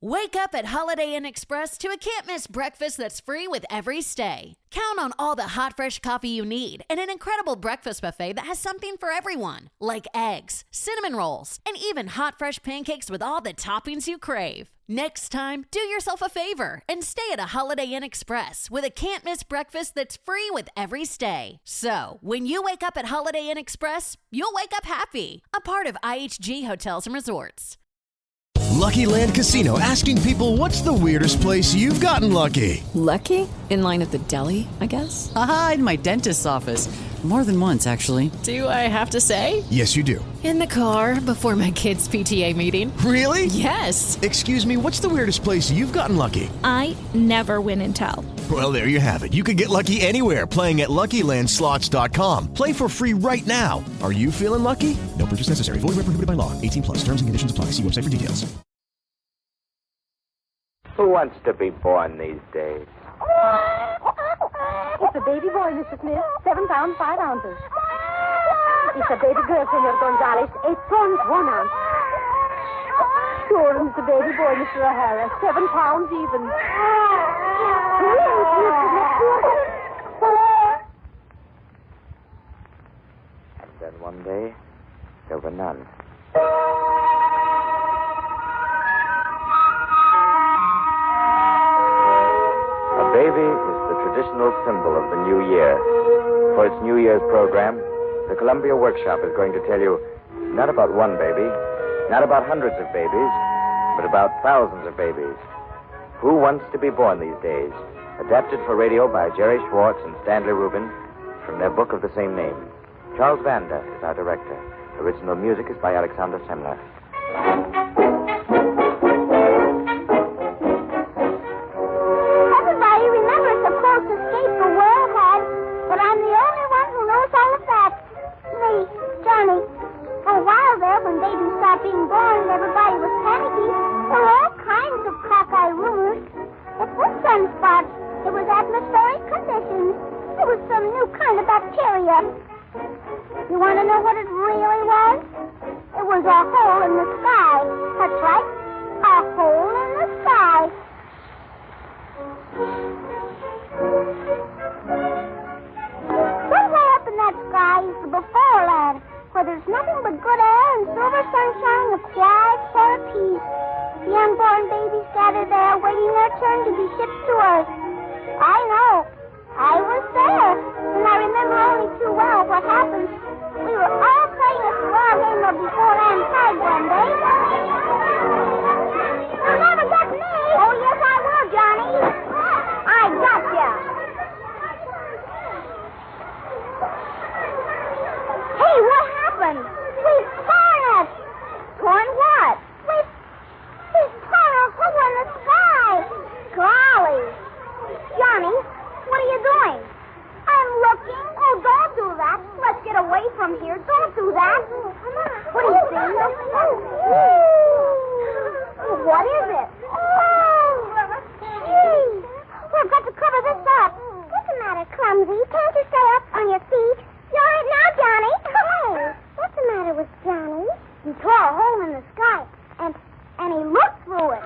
Wake up at Holiday Inn Express to a can't-miss breakfast that's free with every stay. Count on all the hot, fresh coffee you need and an incredible breakfast buffet that has something for everyone, like eggs, cinnamon rolls, and even hot, fresh pancakes with all the toppings you crave. Next time, do yourself a favor and stay at a Holiday Inn Express with a can't-miss breakfast that's free with every stay. So, when you wake up at Holiday Inn Express, you'll wake up happy. A part of IHG Hotels and Resorts. Lucky Land Casino, asking people, what's the weirdest place you've gotten lucky? Lucky? In line at the deli, I guess? Aha, in my dentist's office. More than once, actually. Do I have to say? Yes, you do. In the car before my kids' PTA meeting. Really? Yes. Excuse me, what's the weirdest place you've gotten lucky? I never win and tell. Well, there you have it. You can get lucky anywhere, playing at LuckyLandSlots.com. Play for free right now. Are you feeling lucky? No purchase necessary. Void where prohibited by law. 18 plus. Terms and conditions apply. See website for details. Who wants to be born these days? It's a baby boy, Mr. Smith. 7 pounds, 5 ounces. It's a baby girl, Senor Gonzalez. 8 pounds, 1 ounce. Sure, it's a baby boy, Mr. O'Hara. 7 pounds even. And then one day, there were none. A baby is the traditional symbol of the new year. For its New Year's program, the Columbia Workshop is going to tell you not about one baby, not about hundreds of babies, but about thousands of babies. Who Wants to Be Born These Days? Adapted for radio by Jerry Schwartz and Stanley Rubin from their book of the same name. Charles Vanda is our director. Original music is by Alexander Semler. Everybody, remember it's a false escape the world had, but I'm the only one who knows all the facts. Me, Johnny. For a while there, when babies stopped being born and everybody was panicky, there were all kinds of cockeyed rumors. It was sunspots. It was atmospheric conditions. It was some new kind of bacteria. You want to know what it really was? It was a hole in the sky. That's right, a hole in the sky. Somewhere up in that sky is the before land, where there's nothing but good air and silver sunshine, a quiet sort of peace. The unborn babies gather there, waiting their turn to be shipped to Earth. I know. I was there, and I remember only too well what happened. We were all playing a small game of beforehand tag one day. You'll never get me. Oh, yes, I will, Johnny. I got ya. Hey, what happened? We've torn it. Torn what? We've torn a hole in the sky. Golly. Johnny, what are you doing? I'm looking. Oh, don't do that. Let's get away from here. Don't do that. Come on. What do you think? What is it? Oh, gee. We've got to cover this up. What's the matter, Clumsy? Can't you stay up on your feet? You're right now, Johnny. Hey, what's the matter with Johnny? He tore a hole in the sky, and he looked through it.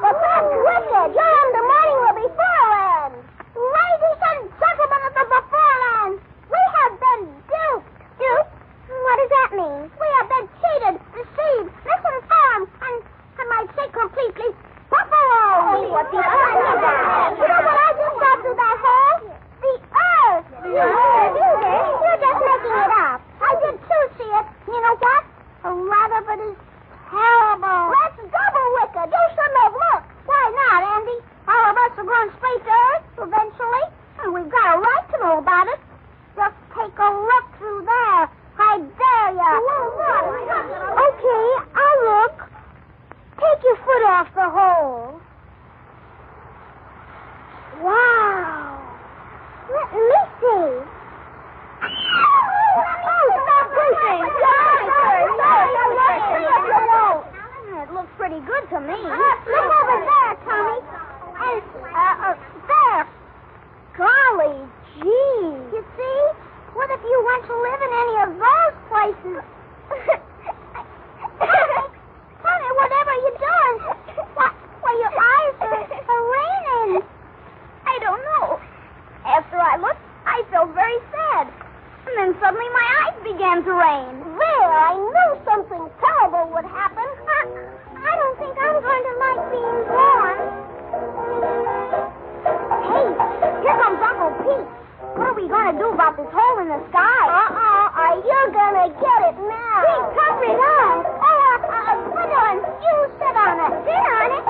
But that's wicked. You're in the morning of beforeland. Ladies and gentlemen of the beforeland, we have been duped. Duped? What does that mean? We have been cheated, deceived, misinformed, and I might say completely buffaloed. Oh, what the You know what I just got through that hole? The earth. You're just making it up. I did too see it. You know what? A lot of it is terrible. That's double wicked. You shouldn't have looked. Why not, Andy? All of us are going straight to Earth eventually, and we've got a right to know about it. Just take a look through there. I dare ya. Okay, I'll look. Take your foot off the hole. Wow. Let me see. Stop pushing. It looks pretty good to me. Look over there, Tommy. And, there. Golly gee. You see? What if you went to live in any of those places? Honey, whatever you doing? What are the sky. Are you gonna get it now? Hey, cover it up. Gwendolyn, you sit on it. Sit on it?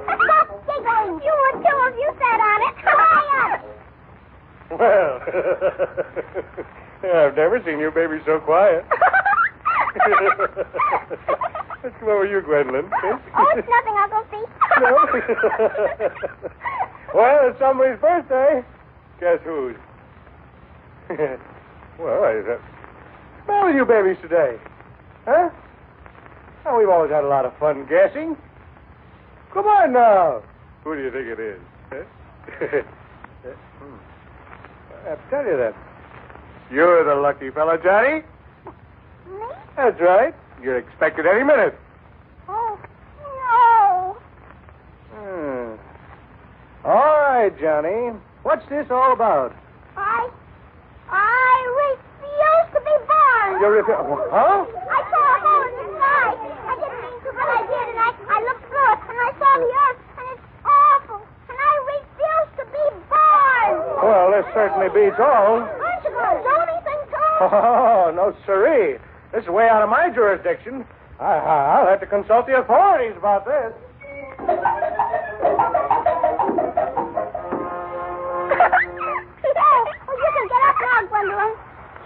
Stop giggling. You would too if you sat on it. Hurry up. Well, I've never seen you baby so quiet. What's come over you, Gwendolyn? Oh, it's nothing, Uncle Pete. No? Well, it's somebody's birthday. Guess whose? Well, what's wrong with you babies today? Huh? Oh, we've always had a lot of fun guessing. Come on now. Who do you think it is? Huh? I have to tell you that. You're the lucky fella, Johnny. Me? That's right. You're expected any minute. Oh, no. All right, Johnny. What's this all about? I refuse to be born. Huh? I saw a hole in the sky. I didn't mean to, but I did, and I looked through it, and I saw the earth, and it's awful, and I refuse to be born. Well, this certainly beats all. Aren't you going to do anything to it? Oh, no, siree. This is way out of my jurisdiction. I'll have to consult the authorities about this. You can get up now, Gwendolyn.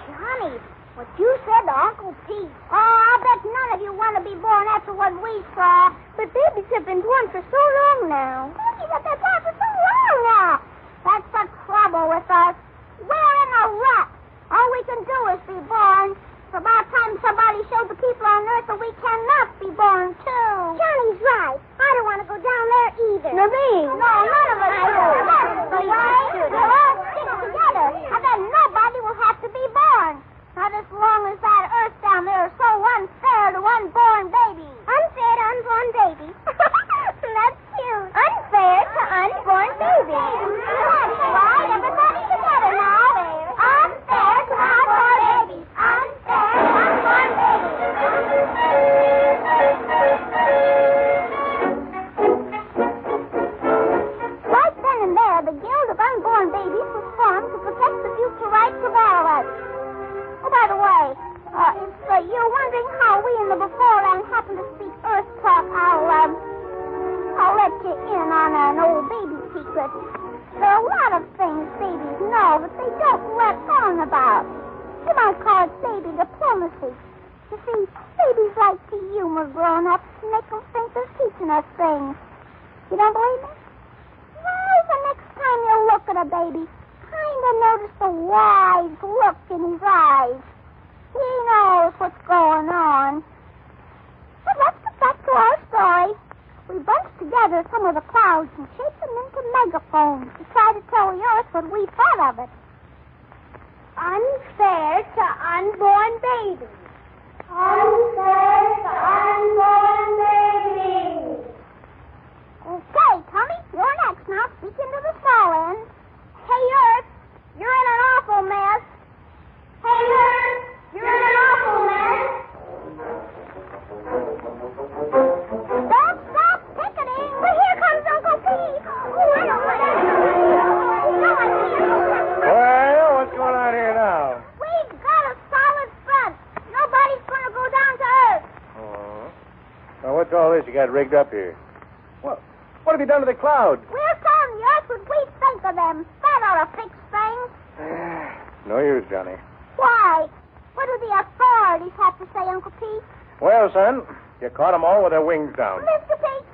Johnny, what you said to Uncle Pete. Oh, I'll bet none of you want to be born after what we saw. But babies have been born for so long now. Babies have been born for so long now. That's the trouble with us. We're in a rut. All we can do is be born. It's about time somebody showed the people on Earth that we cannot be born, too. Johnny's right. I don't want to go down there either. No, me. No, none of us do. That's the way. We'll all stick together, and then nobody will have to be born. Not as long as that Earth down there is so unfair to unborn babies. Unfair to unborn babies? That's cute. Unfair to unborn babies. That's right. Everybody together now. Unfair to unborn babies. Unfair to unborn babies. Right then and there, the Guild of Unborn Babies was formed to protect the future rights of all of us. Oh, by the way, if you're wondering how we in the Beforeland happen to speak Earth talk, I'll let you in on an old baby secret. There are a lot of things babies know, but they don't let on about. You might call it baby diplomacy. You see, babies like to humor grown-ups and make them think they're teaching us things. You don't believe me? Well, the next time you look at a baby, kind of notice the wise look in his eyes. He knows what's going on. But let's get back to our story. We bunched together some of the clouds and shaped them into megaphones to try to tell the Earth what we thought of it. Unfair to unborn babies. Unfair to unborn babies. Okay, Tommy, you're next now. Speak into the small end. Hey, Earth, you're in an awful mess. Hey, Earth, you're in an awful mess. Stop picketing. Well, here comes Uncle Pete. Oh, I don't want to. Well, what's going on here now? We've got a solid front. Nobody's going to go down to Earth. Oh. Now, what's all this you got rigged up here? What have you done to the clouds? We're telling the Earth what we think of them. That ought to fix things. No use, Johnny. Why? What do the authorities have to say, Uncle Pete? Well, son, you caught them all with their wings down. Mr. Pete,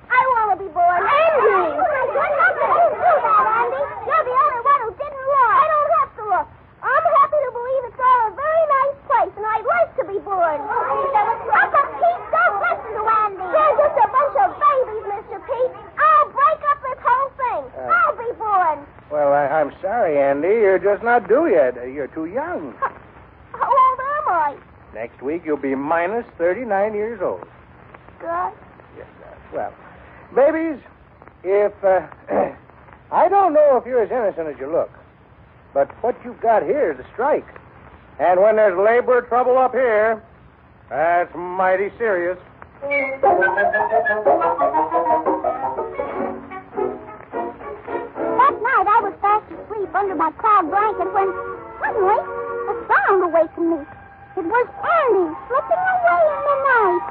I want to be born. Andy! How can you do that, Andy? You're the only one who didn't look. I don't have to look. I'm happy to believe it's all a very nice place, and I'd like to be born. Uncle Pete, don't listen to Andy. They're just a bunch of babies, Mr. Pete. I'll break up this whole thing. I'll be born. Well, I'm sorry, Andy. You're just not due yet. You're too young. How old am I? Next week, you'll be minus 39 years old. Good. Yes, sir. Well, babies, if... I don't know if you're as innocent as you look, but what you've got here is a strike. And when there's labor trouble up here, that's mighty serious. That night I was fast asleep under my cloud blanket when suddenly a sound awakened me. It was Andy slipping away in the night.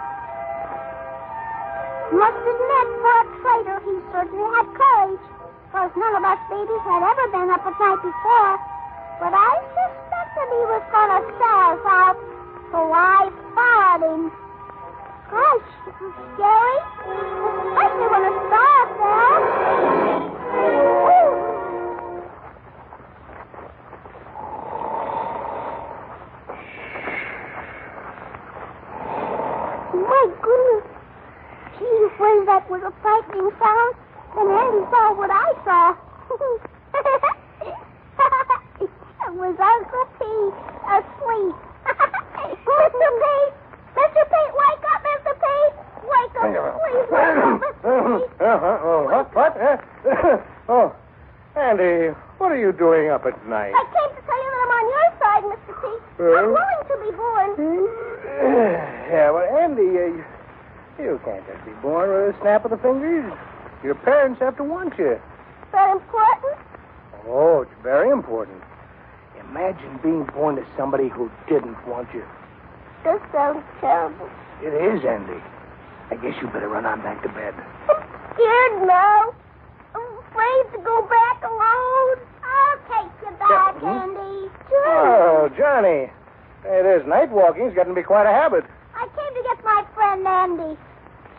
Must admit, for a traitor, he certainly had courage, because none of us babies had ever been up at night before. But I suspected he was going to sell us out, so I followed him. Gosh, it was scary, especially when a star fell. My goodness. Gee whiz, that was a frightening sound. And Andy saw what I saw. It was Uncle Pete asleep. Mr. Pete! Mr. Pete, wake up, Mr. Pete! Wake up, please wake up, Mr. Pete! What? Oh, Andy, what are you doing up at night? I came to tell you that I'm on your side, Mr. Pete. I'm willing to be born. Yeah, well, Andy, you can't just be born with a snap of the fingers. Your parents have to want you. Is that important? Oh, it's very important. Imagine being born to somebody who didn't want you. This sounds terrible. It is, Andy. I guess you better run on back to bed. I'm scared now. I'm afraid to go back alone. I'll take you back, Andy. Oh, Johnny. Hey, this night walking's getting to be quite a habit. I came to get my friend Andy.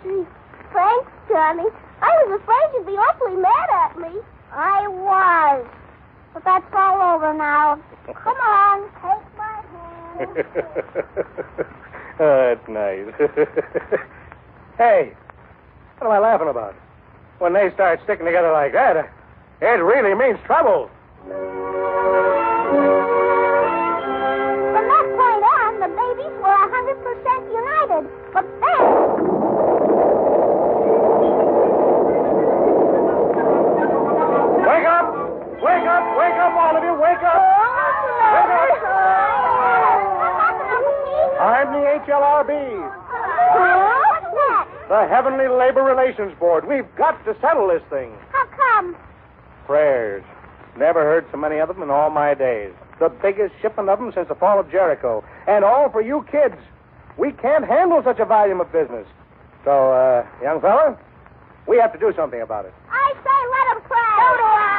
Gee, thanks, Johnny. I was afraid you'd be awfully mad at me. I was. But that's all over now. Come on, take my hand. Oh, that's nice. Hey, what am I laughing about? When they start sticking together like that, it really means trouble. From that point on, the babies were 100% united. But then... Wake up! Wake up! Wake up, all of you! Wake up! Wake up! I'm the HLRB, What's that? the Heavenly Labor Relations Board. We've got to settle this thing. How come? Prayers. Never heard so many of them in all my days. The biggest shipment of them since the fall of Jericho. And all for you kids. We can't handle such a volume of business. So, young fella, we have to do something about it. I say let them pray. So do I.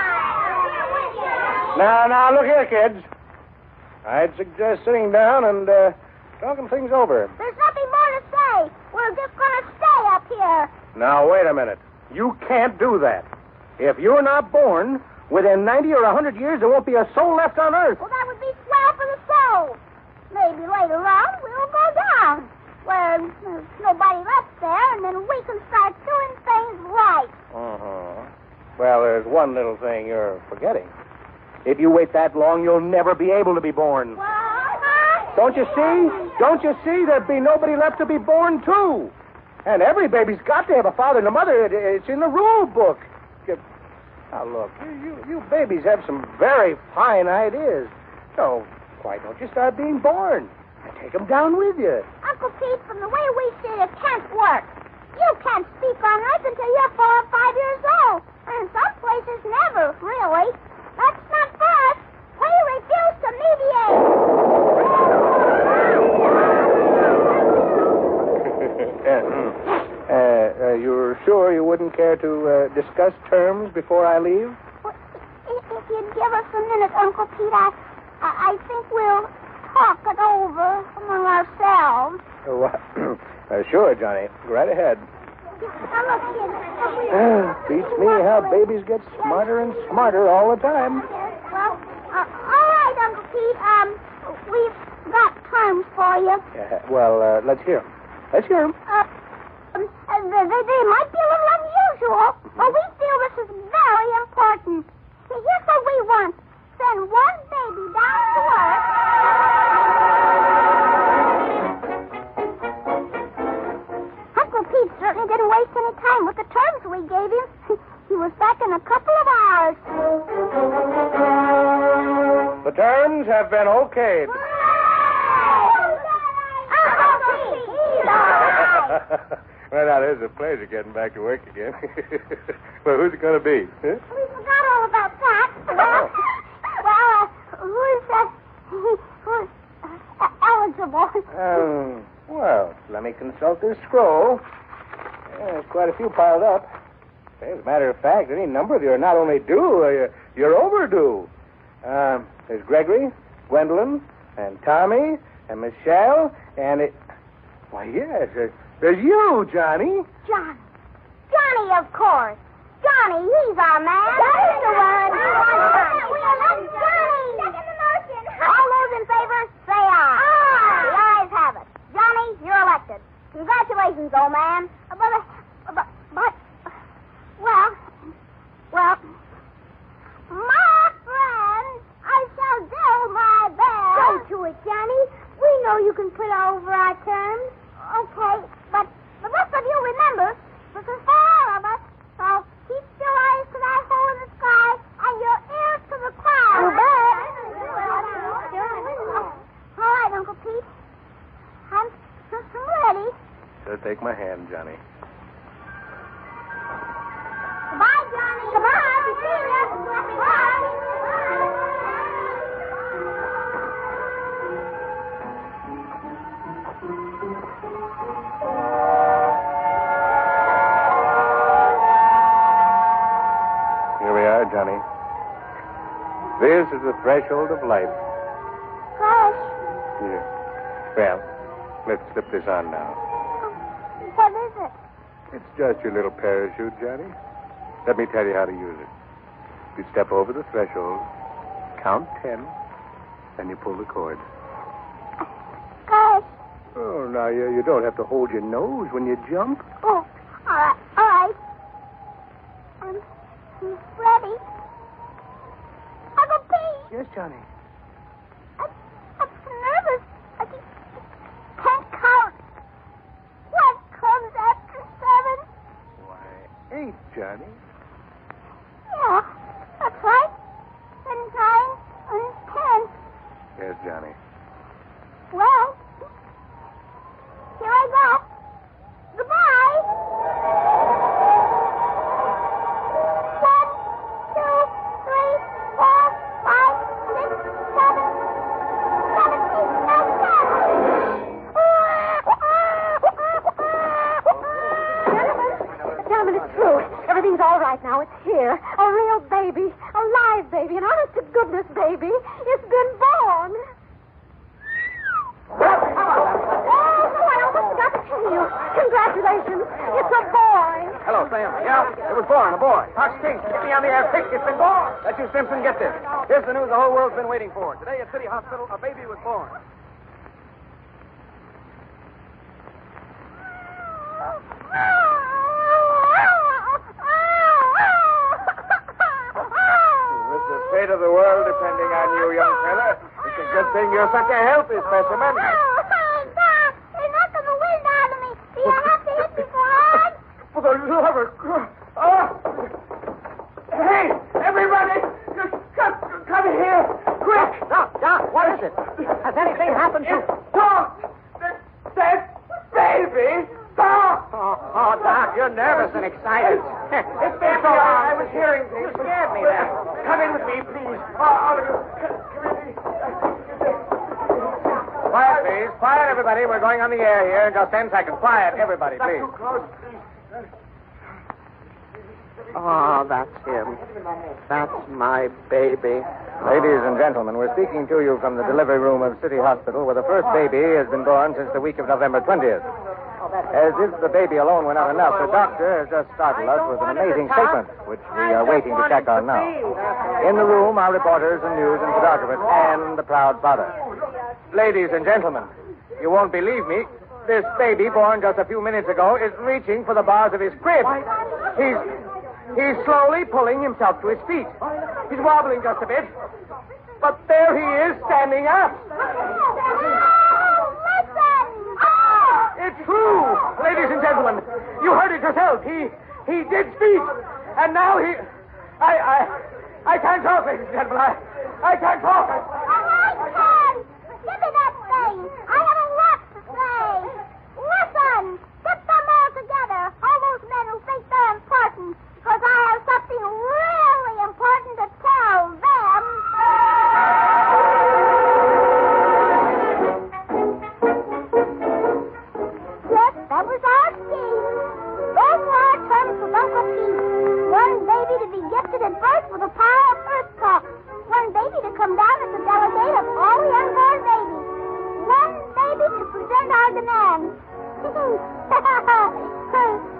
Now, look here, kids. I'd suggest sitting down and talking things over. There's nothing more to say. We're just going to stay up here. Now, wait a minute. You can't do that. If you're not born, within 90 or 100 years, there won't be a soul left on Earth. Well, that would be swell for the soul. Maybe later on we'll go down, where there's nobody left there, and then we can start doing things right. Uh-huh. Well, there's one little thing you're forgetting. If you wait that long, you'll never be able to be born. What? Don't you see? Don't you see? There'd be nobody left to be born, too. And every baby's got to have a father and a mother. It's in the rule book. Now, look, you babies have some very fine ideas. So why don't you start being born and take them down with you? Uncle Pete, from the way we see it, it can't work. You can't speak on Earth until you're 4 or 5 years old. And in some places, never, really. That's not for us. We refuse to mediate. You're sure you wouldn't care to discuss terms before I leave? Well, if you'd give us a minute, Uncle Pete, I think we'll talk it over among ourselves. Sure, Johnny. Go right ahead. Now, look, kid. Beats me how babies get smarter and smarter all the time. Well, all right, Uncle Pete. We've got terms for you. Well, let's hear them. Let's hear them. They might be a little unusual, but we feel this is very important. See, here's what we want. Send one baby down to Earth. Uncle Pete certainly didn't waste any time with the terms we gave him. He was back in a couple of hours. The terms have been okayed. Well, now, there's a pleasure getting back to work again. Well, who's it going to be? Huh? We forgot all about that. Who's that? Who's eligible? Well, let me consult this scroll. There's quite a few piled up. As a matter of fact, any number of you are not only due, you're overdue. There's Gregory, Gwendolyn, and Tommy, and Michelle, and it... Why, yes, there's you, Johnny. Johnny. Johnny, of course. Johnny, he's our man. Johnny's the one. We elect Johnny. Second the motion. All those in favor, say aye. Aye. The ayes have it. Johnny, you're elected. Congratulations, old man. Well, my friend, I shall do my best. Go to it, Johnny. We know you can put over our terms. Okay, but the rest of you remember, this is for all of us, so keep your eyes to that hole in the sky and your ears to the clouds. You bet. All right, Uncle Pete. I'm ready. So take my hand, Johnny. Goodbye, Johnny. Goodbye. See you. Goodbye. Here we are, Johnny. This is the threshold of life. Gosh. Here. Well, let's slip this on now. What is it? It's just your little parachute, Johnny. Let me tell you how to use it. You step over the threshold, count 10, and you pull the cord. Gosh. Oh, now, you don't have to hold your nose when you jump. Oh, all right. I'm ready. Uncle Pete. Yes, Johnny. I'm nervous. I just can't count. What comes after 7? Why, 8, Johnny. Yeah, that's right. And 9 and 10. Yes, Johnny. Well, here I go. Goodbye. 1, 2, 3, 4, 5, 6, 7, 8, 9, 10. Gentlemen, it's true. Everything's all right now. It's here. A real baby. A live baby. An honest-to-goodness baby. It's been born. Oh, I almost forgot to tell you. Congratulations. It's a boy. Hello, Sam. Yeah, it was born, a boy. Hush, King, get me on the air quick. It's been born. Let you, Simpson, get this. Here's the news the whole world's been waiting for. Today at City Hospital, a baby was born. With the fate of the world depending on you, young fella, it's a good thing you're such a healthy specimen. Doc, you're knocking the wind out of me. Do you have to hit me so hard? For the love of God. Oh! Hey, everybody! Come here! Quick! Doc, what is it? Has anything happened to... Doc! That baby! Doc! Oh, Doc, you're nervous and excited. It's been so long. I was hearing things. You scared me then. Come in with me, please. All of you. Come in. Quiet, please. Quiet, everybody. We're going on the air here in just 10 seconds. Quiet, everybody, please. Not too close, please. Oh, that's him. That's my baby. Ladies and gentlemen, we're speaking to you from the delivery room of City Hospital, where the first baby has been born since the week of November 20th. As if the baby alone were not enough, the doctor has just startled us with an amazing statement, which we are waiting to check on now. In the room are reporters and news and photographers and the proud father. Ladies and gentlemen, you won't believe me. This baby, born just a few minutes ago, is reaching for the bars of his crib. He's slowly pulling himself to his feet. He's wobbling just a bit. But there he is, standing up. It's true, ladies and gentlemen. You heard it yourself. He did speak. And now he... I can't talk, ladies and gentlemen. I can't talk. I can. Give me that thing. I have a lot to say. Listen. Get them all together. All those men who think they're important. Because I have something really important to tell them. with Uncle Pete. One baby to be gifted at birth with the power of Earth Talk. One baby to come down as a delegate of all the unborn babies. One baby to present our demands.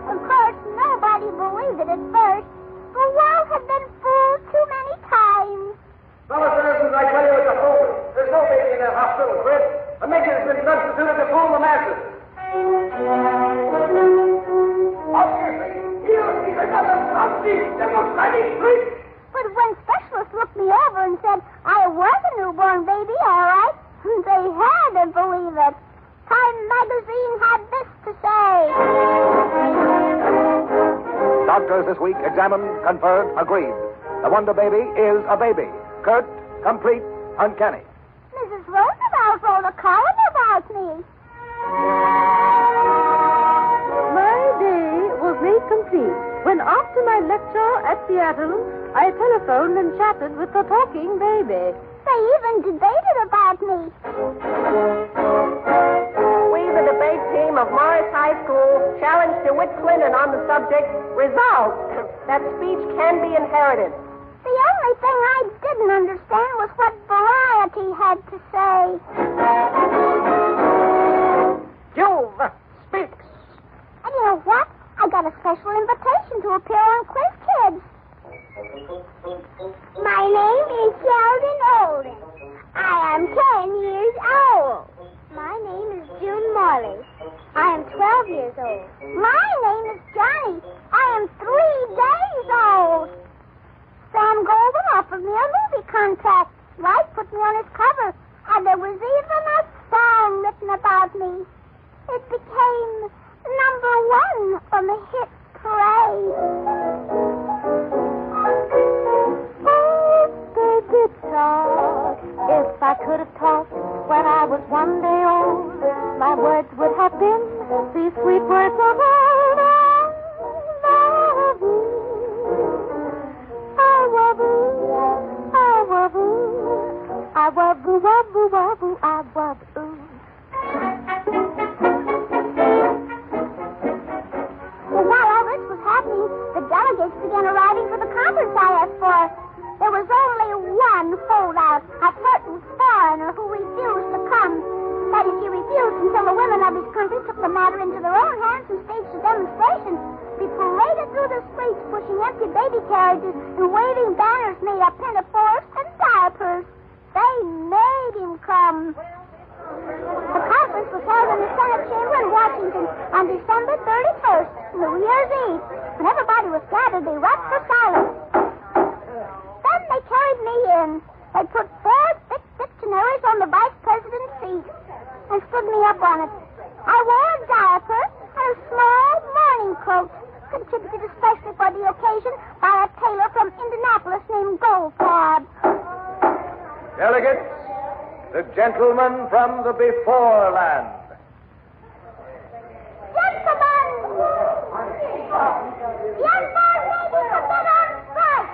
Of course, nobody believed it at first. The world had been fooled too many times. Fellow citizens, I tell you it's a fool. There's no baby in that hospital, Fred. A midget has been substituted to fool the masses. Obviously, he's another Nazi demonstrating street. But when specialists looked me over and said I was a newborn baby, all right, they had to believe it. Time magazine had this to say. Doctors this week examined, confirmed, agreed. The Wonder Baby is a baby. Curt, complete, uncanny. Mrs. Roosevelt wrote a column about me. My day was made complete when, after my lecture at Seattle, I telephoned and chatted with the talking baby. They even debated about me. We, the debate team of Morris High School, challenge DeWitt Clinton on the subject, resolved that speech can be inherited. The only thing I didn't understand was what Variety had to say. Jove speaks. And you know what? I got a special invitation to appear on Quiz Kids. My name is Sheldon Olden. I am 10 years old. My name is June Morley. I am 12 years old. My name is Johnny. I am 3 days old. Sam Golden offered me a movie contract. Life put me on his cover, and there was even a song written about me. It became #1 on the hit parade. Talk. If I could have talked when I was 1 day old, my words would have been these sweet words of old. I love you. I love you. I love you. I love you. Love you. Love you. I love you. Well, while all this was happening, the delegates began arriving for the conference I asked for. There was only one holdout, a certain foreigner who refused to come. That is, he refused until the women of his country took the matter into their own hands and staged a demonstration. We paraded through the streets, pushing empty baby carriages and waving banners made of pinafores and diapers. They made him come. The conference was held in the Senate chamber in Washington on December 31st, New Year's Eve. When everybody was gathered, they rapped for silence. Then they carried me in. They put 4 thick dictionaries on the vice president's seat and stood me up on it. I wore a diaper and a small morning coat, contributed especially for the occasion by a tailor from Indianapolis named Goldfarb. Delegates, the gentleman from the before land. Gentlemen! The unborn babies have been on strike.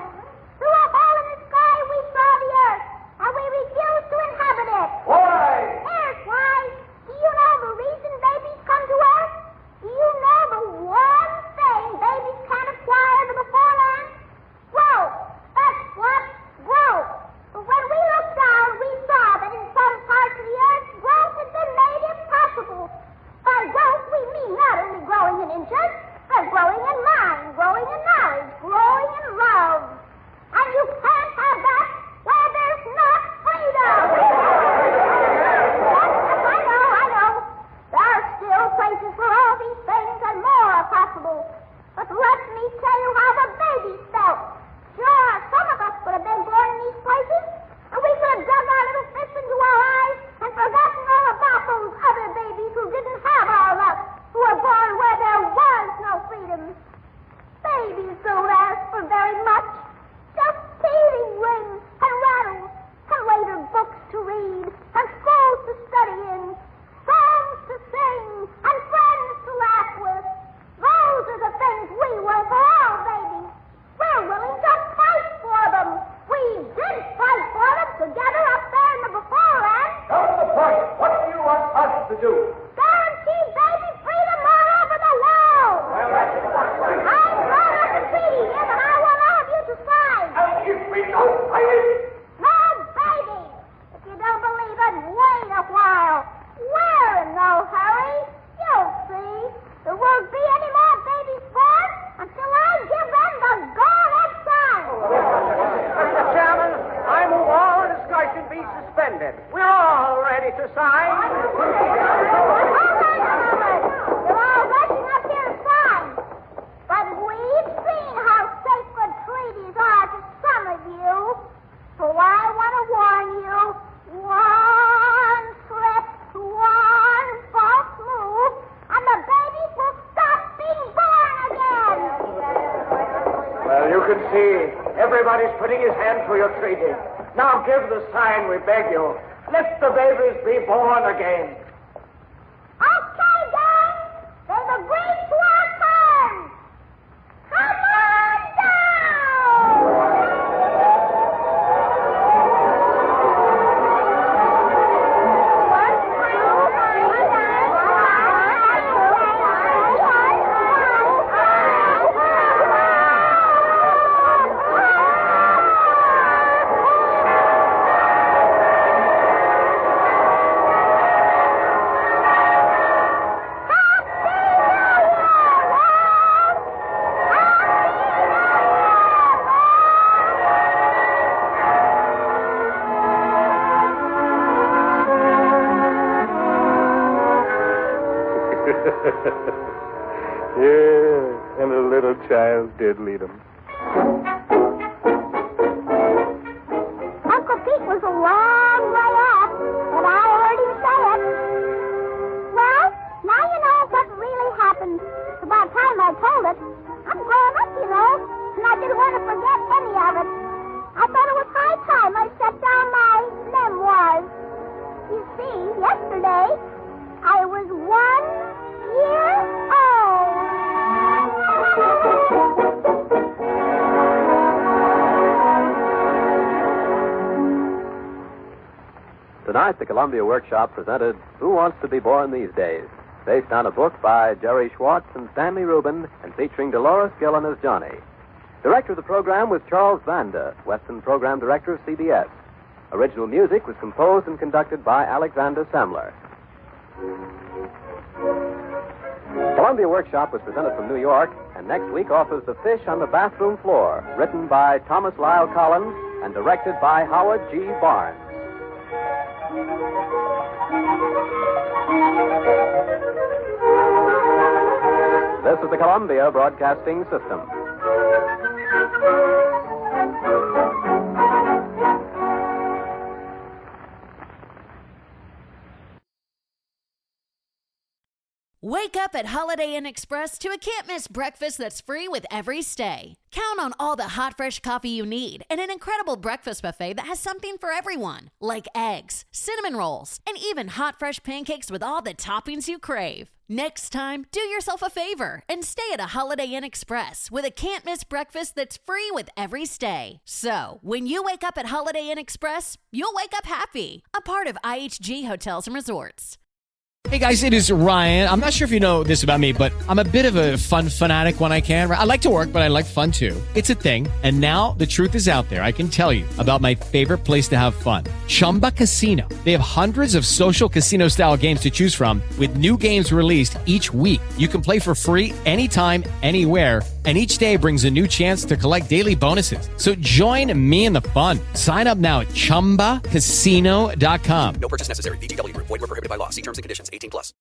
Through a hole in the sky we saw the earth, and we refuse to inhabit it. Why? Here's why. Do you know the reason babies come to earth? Do you know the one thing babies can't acquire in the before land? Growth. That's what? Growth. But when we looked down, we saw that in some parts of the earth, growth had been made impossible. can see, everybody's putting his hand through your treaty. Now give the sign, we beg you. Let the babies be born again. Okay, gang. There's a great sword turn. Come on down. Yeah, and a little child did lead him. Uncle Pete was a long way off, but I heard him say it. Well, now you know what really happened. It's about time I told it. I'm growing up, you know, and I didn't want to forget any of it. I thought it was high time I set down my memoirs. You see, yesterday, I was 1 year old. Tonight, the Columbia Workshop presented Who Wants to Be Born These Days, based on a book by Jerry Schwartz and Stanley Rubin and featuring Dolores Gillen as Johnny. Director of the program was Charles Vanda, Western Program Director of CBS. Original music was composed and conducted by Alexander Samler. Columbia Workshop was presented from New York, and next week offers The Fish on the Bathroom Floor, written by Thomas Lyle Collins and directed by Howard G. Barnes. This is the Columbia Broadcasting System. Wake up at Holiday Inn Express to a can't-miss breakfast that's free with every stay. Count on all the hot, fresh coffee you need and an incredible breakfast buffet that has something for everyone, like eggs, cinnamon rolls, and even hot, fresh pancakes with all the toppings you crave. Next time, do yourself a favor and stay at a Holiday Inn Express with a can't-miss breakfast that's free with every stay. So, when you wake up at Holiday Inn Express, you'll wake up happy. A part of IHG Hotels and Resorts. Hey guys, it is Ryan. I'm not sure if you know this about me, but I'm a bit of a fun fanatic when I can. I like to work, but I like fun too. It's a thing. And now the truth is out there. I can tell you about my favorite place to have fun. Chumba Casino. They have hundreds of social casino style games to choose from with new games released each week. You can play for free anytime, anywhere. And each day brings a new chance to collect daily bonuses. So join me in the fun. Sign up now at ChumbaCasino.com. No purchase necessary. VGW Group. Void where prohibited by law. See terms and conditions. 18+.